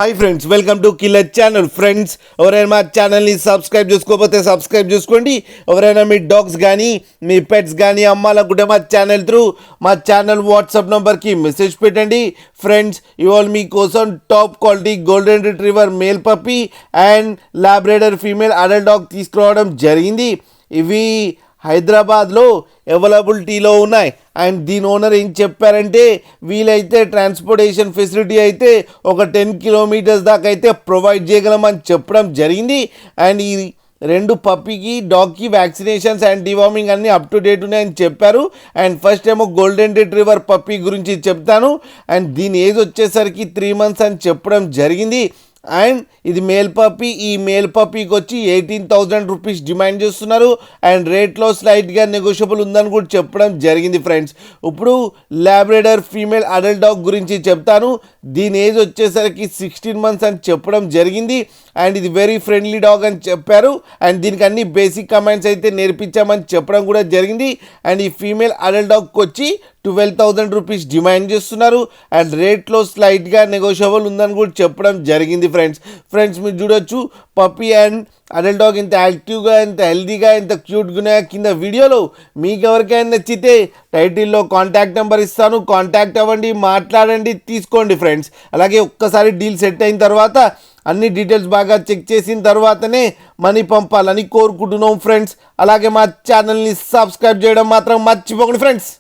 Hi friends, welcome to killer channel. Friends, ఎవరైనా మా ఛానల్ని సబ్స్క్రైబ్ చేసుకోకపోతే సబ్స్క్రైబ్ చేసుకోండి. ఎవరైనా మీ డాగ్స్ కానీ మీ పెట్స్ కానీ అమ్మాలనుకుంటే మా ఛానల్ వాట్సాప్ నెంబర్కి మెసేజ్ పెట్టండి. ఫ్రెండ్స్, ఇవాళ మీకోసం top quality golden retriever male puppy and Labrador female adult dog తీసుకురావడం జరిగింది. ఇవి హైదరాబాద్లో అవైలబిలిటీలో ఉన్నాయి. అండ్ దీని ఓనర్ ఏం చెప్పారంటే, వీలైతే ట్రాన్స్పోర్టేషన్ ఫెసిలిటీ అయితే ఒక 10 కిలోమీటర్స్ దాకా అయితే ప్రొవైడ్ చేయగలమని చెప్పడం జరిగింది. అండ్ ఈ రెండు పప్పీకి డాగ్కి వ్యాక్సినేషన్స్ అండ్ డివార్మింగ్ అన్నీ అప్ టు డేట్ ఉన్నాయని చెప్పారు. అండ్ ఫస్ట్ ఏమో గోల్డెన్ రిట్రీవర్ పప్పీ గురించి చెప్తాను. అండ్ దీని ఏజ్ వచ్చేసరికి 3 months అని చెప్పడం జరిగింది. అండ్ ఇది మేల్ పప్పీ. ఈ మేల్ పప్పీకి వచ్చి 18,000 రూపీస్ డిమాండ్ చేస్తున్నారు. అండ్ రేట్లో స్లైట్గా నెగోషియబుల్ ఉందని కూడా చెప్పడం జరిగింది. ఫ్రెండ్స్, ఇప్పుడు లాబ్రేడర్ ఫీమేల్ అడల్ట్ డాగ్ గురించి చెప్తాను. దీని ఏజ్ వచ్చేసరికి 16 months అని చెప్పడం జరిగింది. అండ్ ఇది వెరీ ఫ్రెండ్లీ డాగ్ అని చెప్పారు. అండ్ దీనికి అన్ని బేసిక్ కమాండ్స్ అయితే నేర్పించామని చెప్పడం కూడా జరిగింది. అండ్ ఈ ఫీమేల్ అడల్ట్ డాగ్కి వచ్చి 12,000 రూపీస్ డిమాండ్ చేస్తున్నారు. అండ్ రేట్లో స్లైట్గా నెగోషియబుల్ ఉందని కూడా చెప్పడం జరిగింది. ఫ్రెండ్స్ మీరు చూడొచ్చు, పప్పీ అండ్ అడల్ట్ డాగ్ ఇంత యాక్టివ్గా, ఇంత హెల్తీగా, ఇంత క్యూట్గా ఉన్నాయి. కింద వీడియోలో మీకు ఎవరికైనా నచ్చితే టైటిల్లో కాంటాక్ట్ నెంబర్ ఇస్తాను, కాంటాక్ట్ అవ్వండి, మాట్లాడండి, తీసుకోండి. ఫ్రెండ్స్, అలాగే ఒక్కసారి డీల్ సెట్ అయిన తర్వాత అన్ని డీటెయిల్స్ బాగా చెక్ చేసిన తర్వాతనే మనీ పంపాలని కోరుకుంటున్నాం. ఫ్రెండ్స్, అలాగే మా ఛానల్ని సబ్స్క్రైబ్ చేయడం మాత్రం మర్చిపోకండి. ఫ్రెండ్స్.